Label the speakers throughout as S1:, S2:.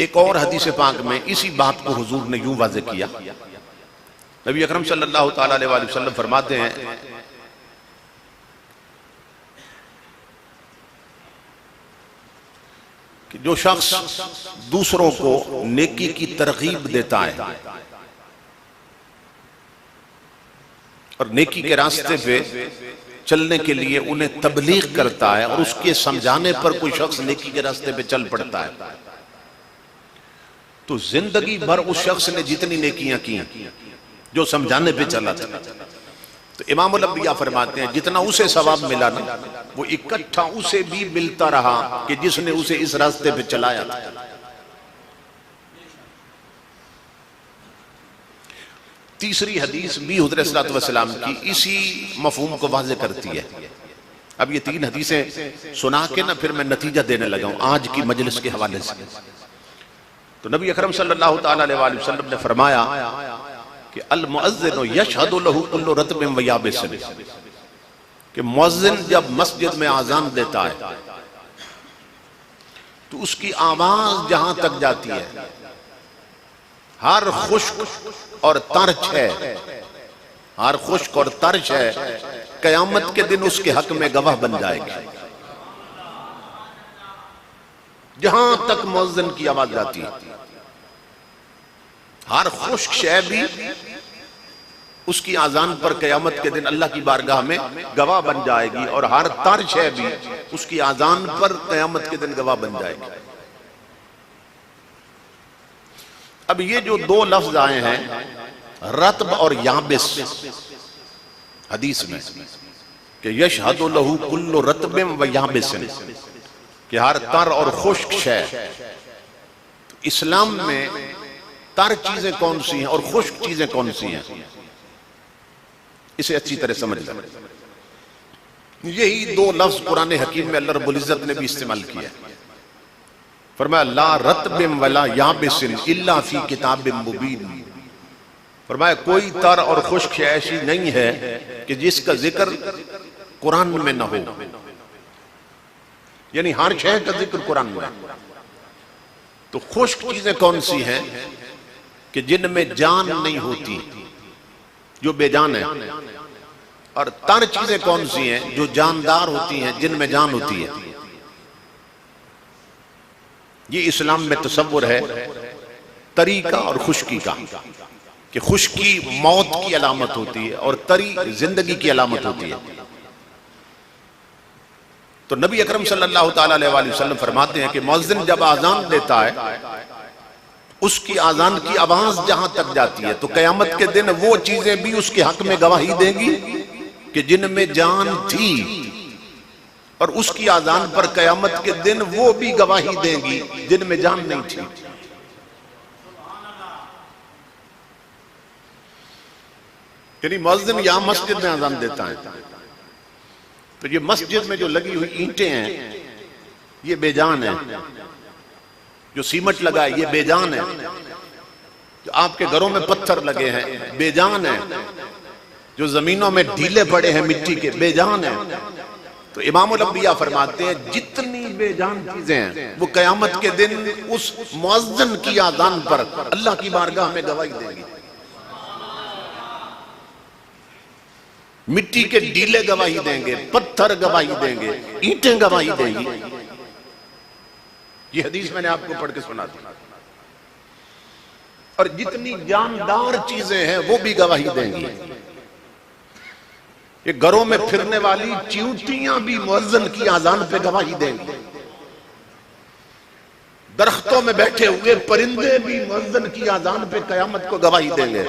S1: एक और हदीस पाक में इसी बात को हुजूर ने यूं वाज़ेह किया। नबी अकरम सल्लल्लाहु ताला अलैहि वसल्लम फरमाते हैं कि जो शख्स दूसरों को नेकी की तरगीब देता है और नेकी के रास्ते पे चलने के लिए उन्हें तबलीग करता है और उसके समझाने पर कोई शख्स नेकी के रास्ते पे चल पड़ता है, तो जिंदगी भर उस शख्स ने जितनी नेकियां की जो समझाने पे चला था, तो इमामुल अंबिया फरमाते हैं जितना उसे सवाब मिला ना, वो इकट्ठा उसे भी मिलता रहा कि जिसने उसे इस रास्ते पे चलाया था। तीसरी हदीस भी हुज़ूर सल्लल्लाहु अलैहि वसल्लम की इसी मफहूम को वाज़ेह करती है। अब ये तीन हदीसें सुना के ना फिर मैं नतीजा देने लगा हूं आज की मजलिस के हवाले से। तो नबी अकरम सल्लल्लाहु ताला अलैहि वसल्लम ने फरमाया कि अल मुअज्जिनु यशहदु लहु कुल्लु रत्बिन व याबिसिन, कि मुअज्जिन जब मस्जिद में आजान देता है तो उसकी आवाज जहां तक जाती है, हर खुश्क और तर्च है, हर खुश्क और तर्च है, कयामत के दिन उसके हक में गवाह बन जाएगी। जहां तक मुअज्जिन की आवाज जाती है, हर खुश्क शय भी उसकी आजान पर कयामत के दिन अल्लाह की बारगाह में गवाह बन जाएगी, और हर तर शय भी उसकी आजान पर कयामत के दिन गवाह बन जाएगी। अब ये जो दो लफ्ज आए हैं रत्ब और याबिस हदीस में, कि यशहदु लहु कुल्लु रत्बिन व याबिसिन, कि हर तर और खुश्क शय, इस्लाम में तर चीजें कौन सी हैं और खुश्क चीजें कौन सी हैं, इसे अच्छी तरह समझ लें। यही दो लफ्ज कुरान हकीम में अल्लाह रब्बुल इज्जत ने भी इस्तेमाल किया। फरमाया ला रत्बिन वला याबिसिन इल्ला फी किताबिन मुबीन, फरमाया कोई तर और खुश्क ऐसी नहीं है कि जिसका जिक्र कुरान में न हो, यानी हर शय का जिक्र कुरान में। तो खुश्क चीजें कौन सी हैं कि जिनमें जान नहीं होती, जो बेजान है, और तर चीजें कौन सी हैं जो जानदार होती हैं, जिनमें जान होती है। ये इस्लाम में तसव्वुर है तरीका और खुश्की का, कि खुश्की मौत की अलामत होती है और तरी जिंदगी की अलामत होती है। तो नबी अकरम सल्लल्लाहु ताला अलैहि वसल्लम फरमाते हैं कि मुअज्जिन जब आजान देता है, उसकी आजान की आवाज जहां तक जाती है, तो कयामत के दिन वो चीजें भी उसके हक में गवाही देंगी कि जिनमें जान थी, और उसकी आजान पर कयामत के दिन वो भी गवाही देंगी जिनमें जान नहीं थी। यानी मुअज्जिन यहां मस्जिद में आजान देता है, तो ये मस्जिद में जो लगी हुई ईंटें हैं ये बेजान है, जो सीमेंट लगा है ये बेजान है, जो आपके घरों में पत्थर लगे हैं बेजान है, जो जमीनों में ढीले पड़े हैं मिट्टी के बेजान है। तो इमामुल अंबिया फरमाते हैं जितनी बेजान चीजें हैं वो कयामत के दिन उस मुअज्जिन की आजान पर अल्लाह की बारगाह में गवाही देंगी। मिट्टी के ढीले गवाही देंगे, पत्थर गवाही देंगे, ईंटें गवाही देंगी। ये हदीस मैंने आपको पढ़ के सुना दी। और जितनी जानदार चीजें हैं वो भी गवाही देंगी। ये घरों में फिरने वाली चींटियां भी मुअज्जिन की आजान पे गवाही देंगी। दरख्तों में बैठे हुए परिंदे भी मुअज्जिन की आजान पे कयामत को गवाही देंगे।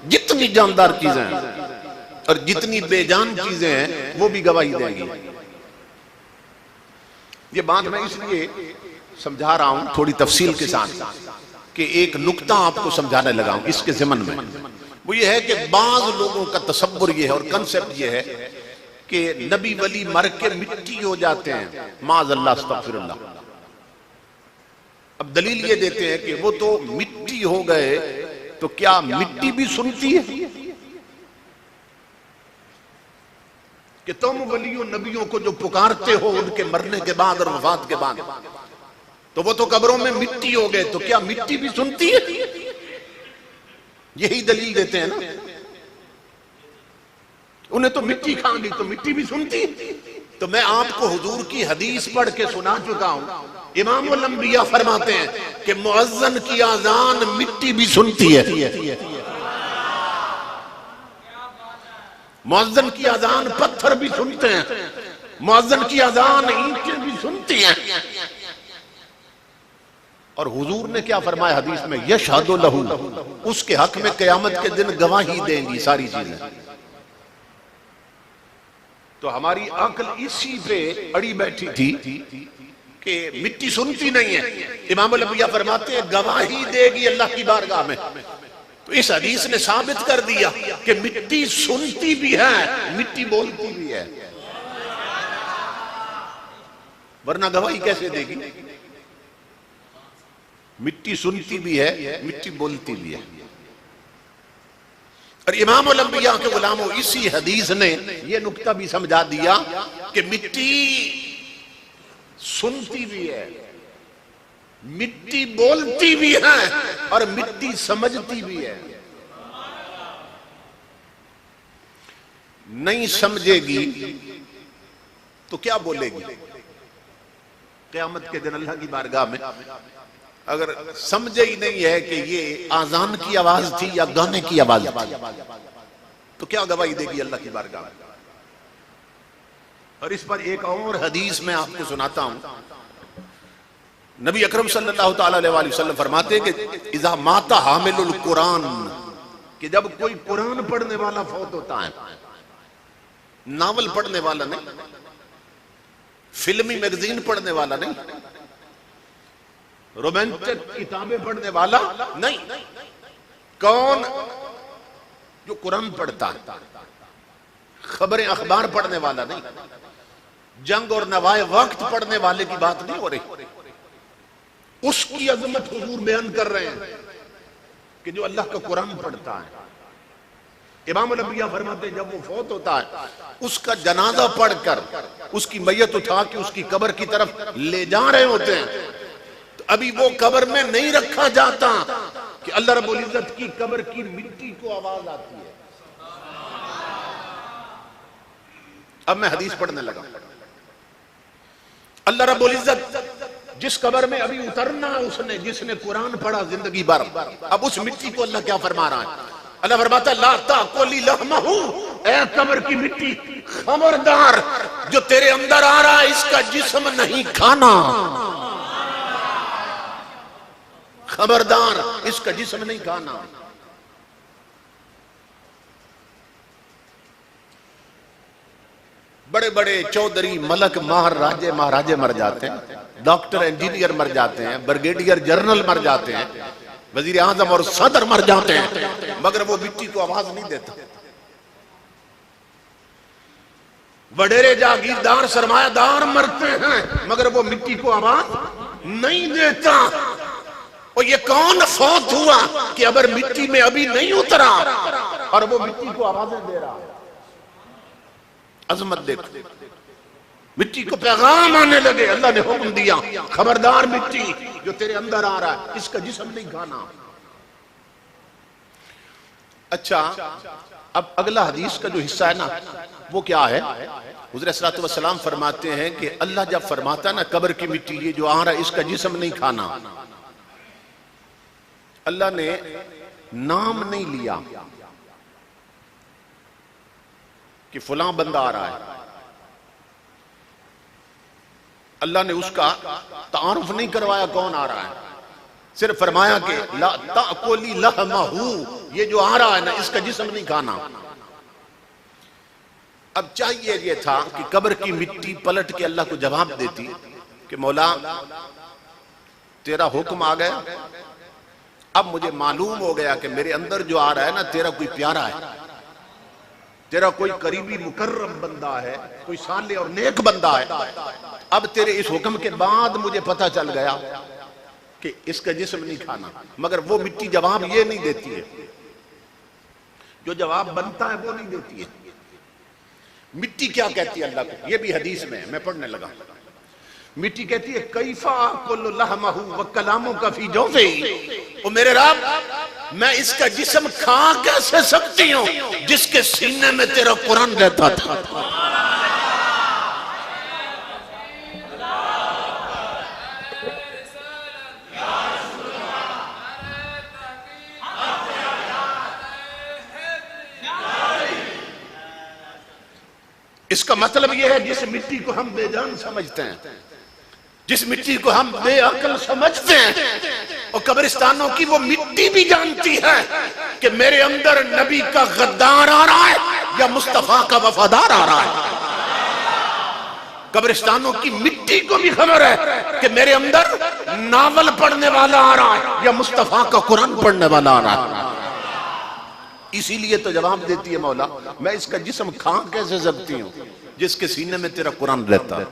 S1: जितनी जानदार चीजें हैं और जितनी बेजान चीजें हैं वो भी गवाही देंगी। ये बात मैं इसलिए समझा रहा हूं थोड़ी तफसील के साथ कि एक नुक्ता आपको समझाने लगा हूं इसके ज़िमन में। वो ये है कि बाज लोगों का तसव्वुर ये है और कंसेप्ट ये है कि नबी वली मर के मिट्टी हो जाते हैं, माज़अल्लाह अस्तग़फिरुल्लाह। अब दलील ये देते हैं कि वो तो मिट्टी हो गए, तो क्या मिट्टी भी सुनती है कि तुम वलियों नबियों को जो पुकारते हो उनके मरने के बाद और वफात के बाद, तो वो तो कब्रों में मिट्टी हो गए, तो क्या मिट्टी भी सुनती है? यही दलील देते हैं ना, उन्हें तो मिट्टी खा ली तो मिट्टी भी सुनती है। तो मैं आपको हुजूर की हदीस पढ़ के सुना चुका हूं। इमामुल अंबिया फरमाते हैं कि मुअज्जिन की आजान मिट्टी भी सुनती है। मुअज्जिन की आजान पत्थर भी सुनते हैं, मुअज्जिन की आजान ईंटें भी सुनती हैं। और हुजूर ने क्या फरमाया हदीस में, यशहदु लहू, उसके हक में क़यामत के दिन गवाही देंगी सारी चीजें। तो हमारी अक्ल इसी पे अड़ी बैठी थी कि मिट्टी सुनती नहीं है। इमाम अल-अंबिया फरमाते हैं गवाही देगी अल्लाह की बारगाह में। तो इस हदीस ने साबित कर दिया कि मिट्टी सुनती भी है, मिट्टी बोलती भी है, वरना गवाही कैसे देगी? मिट्टी सुनती भी है, मिट्टी बोलती भी है। और इमाम अल-अंबिया के गुलामों, इसी हदीस ने यह नुक्ता भी समझा दिया कि मिट्टी सुनती भी है, मिट्टी बोलती भी है और मिट्टी समझती भी है। नहीं समझेगी तो क्या बोलेगी क़यामत के दिन अल्लाह की बारगाह में? अगर समझे ही नहीं है कि ये आजान की आवाज थी या गाने की आवाज थी, तो क्या गवाही देगी अल्लाह की बारगाह में? और इस पर एक और हदीस में आपको सुनाता हूं। नबी अकरम सल्लल्लाहु अलैहि वसल्लम फरमाते कि इज़ा माता हामिलुल कुरान, कि जब कोई कुरान पढ़ने वाला फौत होता है, नावल पढ़ने वाला नहीं, फिल्मी मैगजीन पढ़ने वाला नहीं, रोमांटिक किताबें पढ़ने वाला नहीं, कौन? जो कुरान पढ़ता है, खबरें अखबार पढ़ने वाला नहीं, जंग और नवाए वक्त पढ़ने वाले की बात नहीं हो रही। उसकी अजमत हुजूर बयान कर रहे हैं कि जो अल्लाह का कुरान पढ़ता है। इमाम अल-अंबिया फरमाते हैं जब वो फौत होता है, उसका जनाजा पढ़कर उसकी मैयत उठा के उसकी कब्र की तरफ ले जा रहे होते हैं, तो अभी वो कब्र में नहीं रखा जाता कि अल्लाह रब्बुल इज्जत की कब्र की मिट्टी को आवाज आती है। अब मैं हदीस पढ़ने लगा। अल्लाह रब्बुल इज्जत जिस कब्र में अभी उतरना है उसने, जिसने कुरान पढ़ा जिंदगी भर, अब उस मिट्टी को अल्लाह क्या फरमा रहा है? अल्लाह फरमाता ला ताकुली लहमहु, ए कब्र की मिट्टी खबरदार, जो तेरे अंदर आ रहा है इसका जिस्म नहीं खाना, खबरदार इसका जिस्म नहीं खाना। बड़े बड़े चौधरी, मलक, महाराजे महाराजे मर जाते हैं, डॉक्टर इंजीनियर मर जाते हैं, ब्रिगेडियर जनरल मर जाते हैं, वजीर आजम और सदर मर जाते हैं, मगर वो मिट्टी को आवाज नहीं देता। वडेरे जागीरदार सरमायादार मरते हैं, मगर वो मिट्टी को आवाज नहीं देता। और ये कौन फौत हुआ कि अगर मिट्टी में अभी नहीं उतरा और वो मिट्टी को आवाजें दे रहा है? अजमत देखो, मिट्टी को पैगाम आने लगे। अल्लाह ने हुक्म दिया, खबरदार मिट्टी जो तेरे अंदर आ रहा है इसका जिस्म नहीं खाना। अच्छा, अब अगला हदीस का जो हिस्सा है ना, वो क्या है? हुज़ूर सल्लल्लाहु अलैहि वसल्लम फरमाते हैं कि अल्लाह जब फरमाता ना कब्र की मिट्टी ये जो आ रहा है इसका जिस्म नहीं खाना, अल्लाह ने नाम नहीं लिया कि फलां बंदा आ रहा है। अल्लाह ने उसका तारुफ नहीं करवाया कौन आ रहा है, सिर्फ फरमाया कि ला ताकुली लहमहु, ये जो आ रहा है ना इसका जिस्म नहीं खाना। अब चाहिए ये था कि कब्र की मिट्टी पलट के अल्लाह को जवाब देती कि मौला तेरा हुक्म आ गया, अब मुझे मालूम हो गया कि मेरे अंदर जो आ रहा है ना तेरा कोई प्यारा है, तेरा कोई करीबी मुकर्रम बंदा है, कोई साले और नेक बंदा है। अब तेरे इस हुक्म के बाद मुझे पता चल गया कि इसका जिस्म नहीं खाना। मगर वो मिट्टी जवाब ये नहीं देती है, जो जवाब बनता है वो नहीं देती है। मिट्टी क्या कहती है अल्लाह को? ये भी हदीस में मैं पढ़ने लगा। मिट्टी कहती है कैफा कुल्लु लहमहु व कलामु का फी जौफे, ओ मेरे रब मैं इसका जिस्म खा कैसे सकती हूं जिसके सीने में तेरा कुरान रहता था। इसका मतलब यह है जिस मिट्टी को हम बेजान समझते हैं, जिस मिट्टी को हम बेअक्ल समझते हैं, और कब्रिस्तानों की वो मिट्टी भी जानती है कि मेरे अंदर नबी का गद्दार आ रहा है या मुस्तफा का वफादार आ रहा है। कब्रिस्तानों की मिट्टी को भी खबर है कि मेरे अंदर नावल पढ़ने वाला आ रहा है या मुस्तफा का कुरान पढ़ने वाला आ रहा है। इसीलिए तो जवाब देती है मौला मैं इसका जिस्म खा कैसे सकती हूं जिसके सीने में तेरा कुरान रहता है।